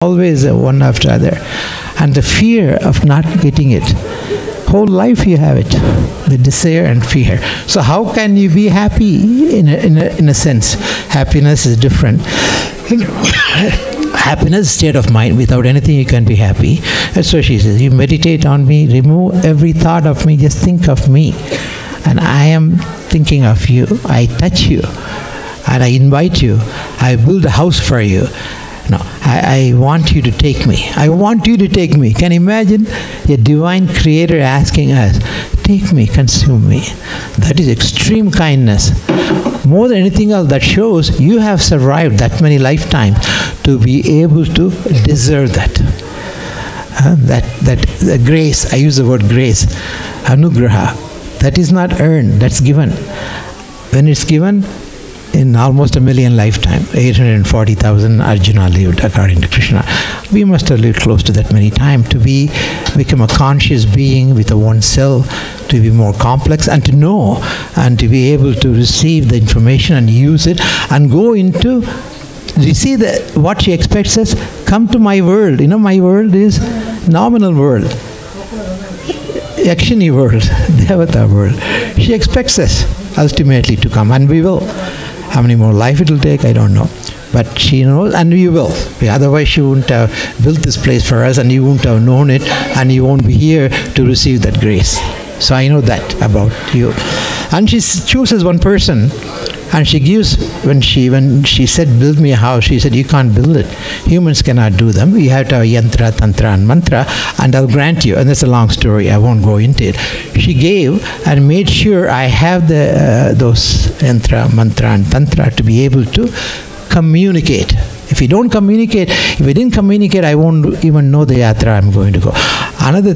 always one after other. And the fear of not getting it, whole life you have it, the desire and fear. So how can you be happy in a sense? Happiness is different. Happiness, state of mind. Without anything you can be happy. That's what she says. You meditate on me, remove every thought of me, just think of me. And I am thinking of you. I touch you. And I invite you. I build a house for you. No, I want you to take me. I want you to take me. Can you imagine a divine creator asking us, take me, consume me? That is extreme kindness. More than anything else, that shows you have survived that many lifetimes to be able to deserve that. That grace, I use the word grace, anugraha, that is not earned, that's given. When it's given, in almost 1 million lifetime, 840,000 Arjuna lived according to Krishna. We must have lived close to that many times to become a conscious being with a one self, to be more complex and to know and to be able to receive the information and use it and go into, you see what she expects us, come to my world. You know, my world is nominal world, Yakshini world, Devata world. She expects us ultimately to come, and we will. How many more life it will take, I don't know. But she knows, and we will. Otherwise she wouldn't have built this place for us, and you wouldn't have known it, and you won't be here to receive that grace. So I know that about you. And she chooses one person, and she gives, when she said, build me a house, she said, you can't build it. Humans cannot do them. You have to have yantra, tantra, and mantra, and I'll grant you. And that's a long story. I won't go into it. She gave and made sure I have those yantra, mantra, and tantra to be able to communicate. If you don't communicate, if we didn't communicate, I won't even know the yatra I'm going to go. Another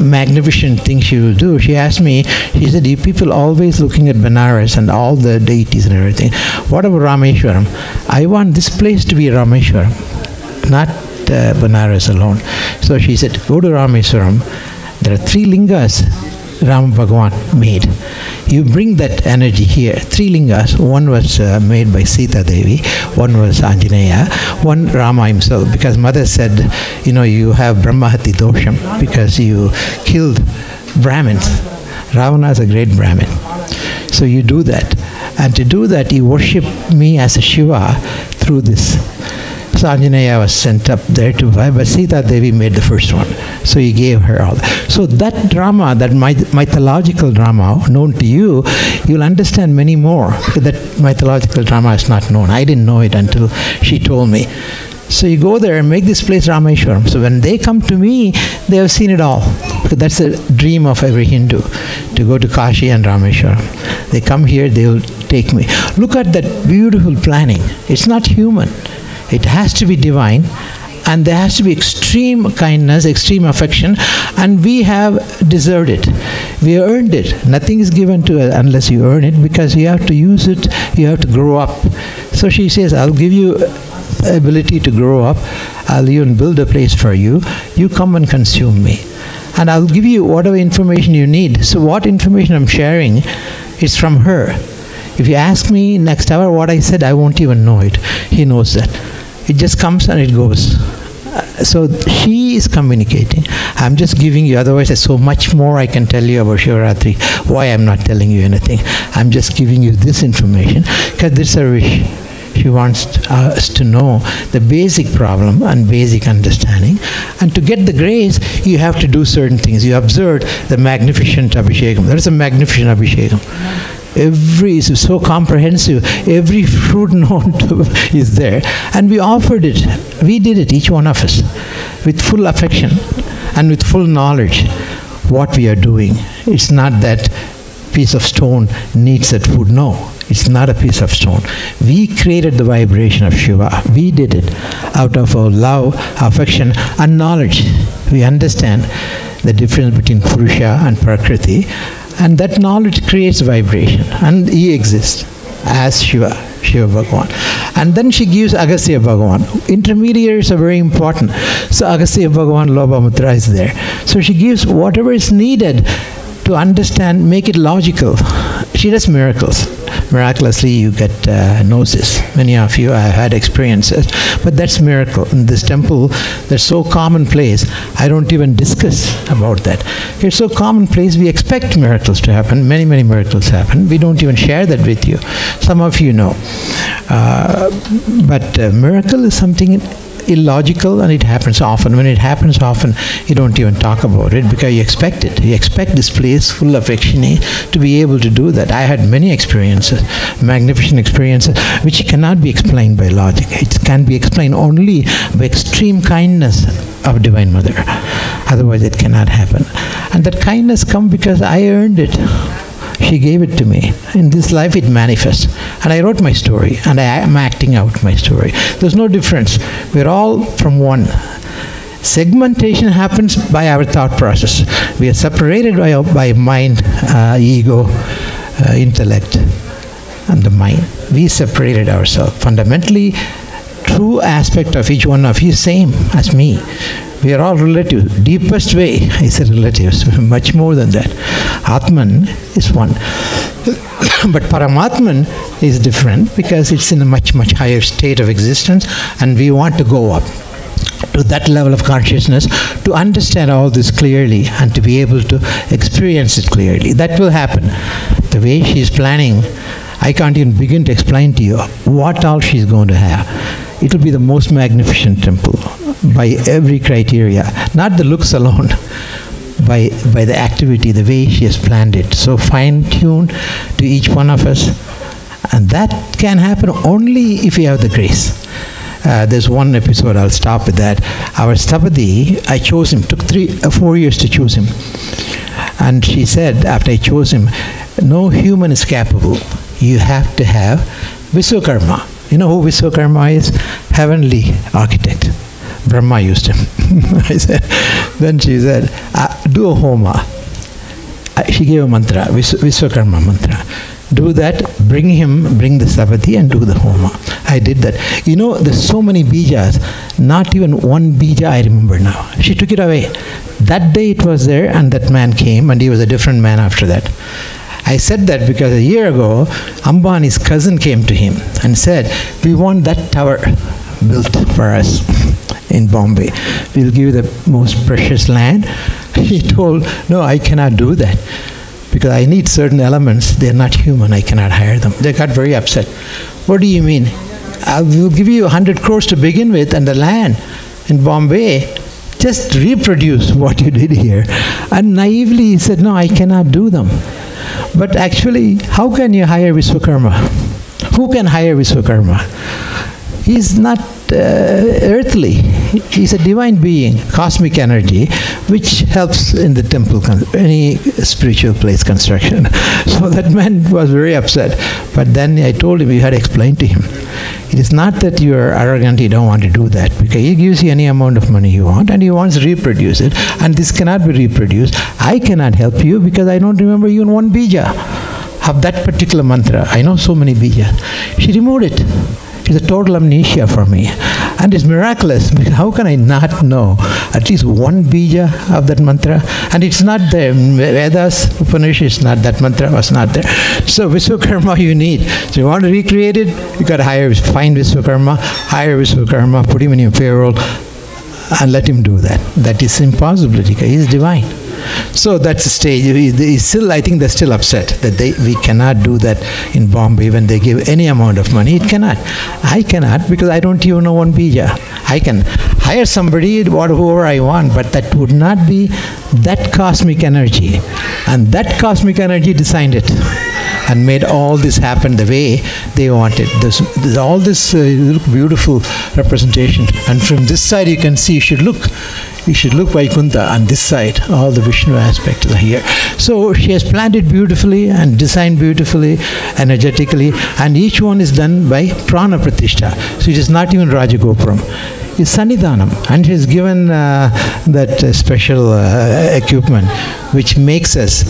magnificent thing she will do, she asked me, she said, you people always looking at Benares and all the deities and everything. What about Rameshwaram? I want this place to be Rameshwaram, not Benares alone. So she said, go to Rameshwaram. There are 3 lingas Ram Bhagavan made. You bring that energy here. 3 lingas. One was made by Sita Devi, one was Anjaneya, one Rama himself, because mother said, you know, you have Brahmahati dosham because you killed Brahmins. Ravana is a great Brahmin. So you do that. And to do that, you worship me as a Shiva through this. So Anjaneya was sent up there to buy, but Sita Devi made the first one. So he gave her all that. So that drama, that mythological drama known to you, you'll understand many more. That mythological drama is not known. I didn't know it until she told me. So you go there and make this place Rameshwaram. So when they come to me, they have seen it all. Because that's a dream of every Hindu, to go to Kashi and Rameshwaram. They come here, they will take me. Look at that beautiful planning. It's not human. It has to be divine, and there has to be extreme kindness, extreme affection, and we have deserved it. We earned it. Nothing is given to us unless you earn it, because you have to use it, you have to grow up. So she says, I'll give you ability to grow up, I'll even build a place for you, you come and consume me. And I'll give you whatever information you need. So what information I'm sharing is from her. If you ask me next hour what I said, I won't even know it. He knows that. It just comes and it goes. So she is communicating. I'm just giving you, otherwise there's so much more I can tell you about Shivarathri. Why I'm not telling you anything. I'm just giving you this information because this is her wish. She wants us to know the basic problem and basic understanding. And to get the grace, you have to do certain things. You observe the magnificent Abhishekam. There is a magnificent Abhishekam. Is so comprehensive. Every fruit known to is there. And we offered it. We did it, each one of us, with full affection and with full knowledge what we are doing. It's not that piece of stone needs that food. No, it's not a piece of stone. We created the vibration of Shiva. We did it out of our love, affection, and knowledge. We understand the difference between Purusha and Prakriti. And that knowledge creates vibration, and he exists as Shiva Bhagavan. And then she gives Agastya Bhagavan. Intermediaries are very important. So Agastya Bhagavan, Lobhamudra is there. So she gives whatever is needed to understand, make it logical. She does miracles. miraculously you get gnosis. Many of you have had experiences, but that's miracle. In this temple, they're so commonplace, I don't even discuss about that. It's so commonplace, we expect miracles to happen. Many, many miracles happen. We don't even share that with you. Some of you know. But miracle is something illogical, and it happens often. When it happens often, you don't even talk about it because you expect it. You expect this place full of Yakshini to be able to do that. I had many experiences, magnificent experiences, which cannot be explained by logic. It can be explained only by extreme kindness of Divine Mother. Otherwise, it cannot happen. And that kindness comes because I earned it. She gave it to me. In this life it manifests. And I wrote my story, and I am acting out my story. There's no difference. We're all from one. Segmentation happens by our thought process. We are separated by mind, ego, intellect, and the mind. We separated ourselves. Fundamentally, true aspect of each one of you is same as me. We are all relative. Deepest way is a relative, much more than that. Atman is one. But Paramatman is different because it's in a much, much higher state of existence, and we want to go up to that level of consciousness to understand all this clearly and to be able to experience it clearly. That will happen. The way she is planning, I can't even begin to explain to you what all she's going to have. It will be the most magnificent temple by every criteria, not the looks alone, by the activity, the way she has planned it, so fine-tuned to each one of us. And that can happen only if you have the grace. There's one episode, I'll stop with that. Our Stapati, I chose him, took 4 years to choose him. And she said, after I chose him, no human is capable. You have to have Vishwakarma. You know who Vishwakarma is? Heavenly architect. Brahma used him. Then she said, do a homa. She gave a mantra, Vishwakarma mantra. Do that, bring the Stapati and do the homa. I did that. You know, there's so many bijas, not even one bija I remember now. She took it away. That day it was there, and that man came, and he was a different man after that. I said that because a year ago, Ambani's cousin came to him and said, we want that tower built for us in Bombay. We'll give you the most precious land. He told, no, I cannot do that because I need certain elements. They're not human. I cannot hire them. They got very upset. What do you mean? I will give you 100 crores to begin with, and the land in Bombay, just reproduce what you did here. And naively he said, no, I cannot do them. But actually, how can you hire Vishwakarma? Who can hire Vishwakarma? He's not earthly. He's a divine being, cosmic energy, which helps in the temple, any spiritual place construction. So that man was very upset. But then I told him, you had to explain to him. It is not that you are arrogant, you don't want to do that, because he gives you any amount of money you want, and he wants to reproduce it, and this cannot be reproduced. I cannot help you because I don't remember even one bija of that particular mantra. I know so many bija. She removed it. It's a total amnesia for me. And it's miraculous, because how can I not know at least one bija of that mantra? And it's not there. Vedas, Upanishads, not that mantra was not there. So Vishwakarma you need. So you want to recreate it, you got to find Vishwakarma, hire Vishwakarma, put him in your payroll, and let him do that. That is impossibility, because he is divine. So that's the stage. I think they're still upset that we cannot do that in Bombay when they give any amount of money. It cannot. I cannot, because I don't even know one bija. I can hire somebody, whoever I want, but that would not be that cosmic energy. And that cosmic energy designed it and made all this happen the way they wanted. There's all this beautiful representation. And from this side you can see, you should look Vaikuntha on this side, all the Vishnu aspects are here. So she has planned it beautifully and designed beautifully, energetically, and each one is done by Prana Pratishtha. So it is not even Rajagopuram. It's Sannidhanam, and she has given that special equipment which makes us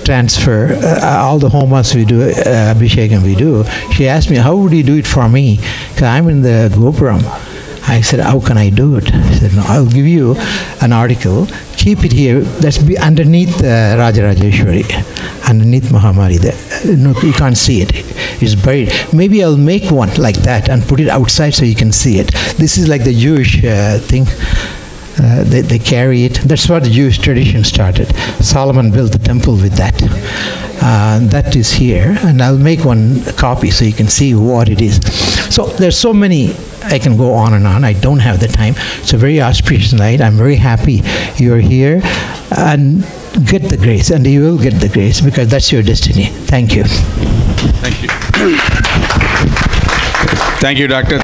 transfer all the homas we do, Abhishekam we do. She asked me, how would you do it for me? Because I'm in the Gopuram. I said, how can I do it? He said, no, I'll give you an article. Keep it here. That's be underneath Rajarajeshwari, underneath Mahamari. No, you can't see it. It's buried. Maybe I'll make one like that and put it outside so you can see it. This is like the Jewish thing. They carry it. That's what the Jewish tradition started. Solomon built the temple with that. That is here, and I'll make one copy so you can see what it is. So there's so many. I can go on and on. I don't have the time. It's a very auspicious night. I'm very happy you're here, and get the grace, and you will get the grace because that's your destiny. Thank you. Thank you. Thank you, Doctor.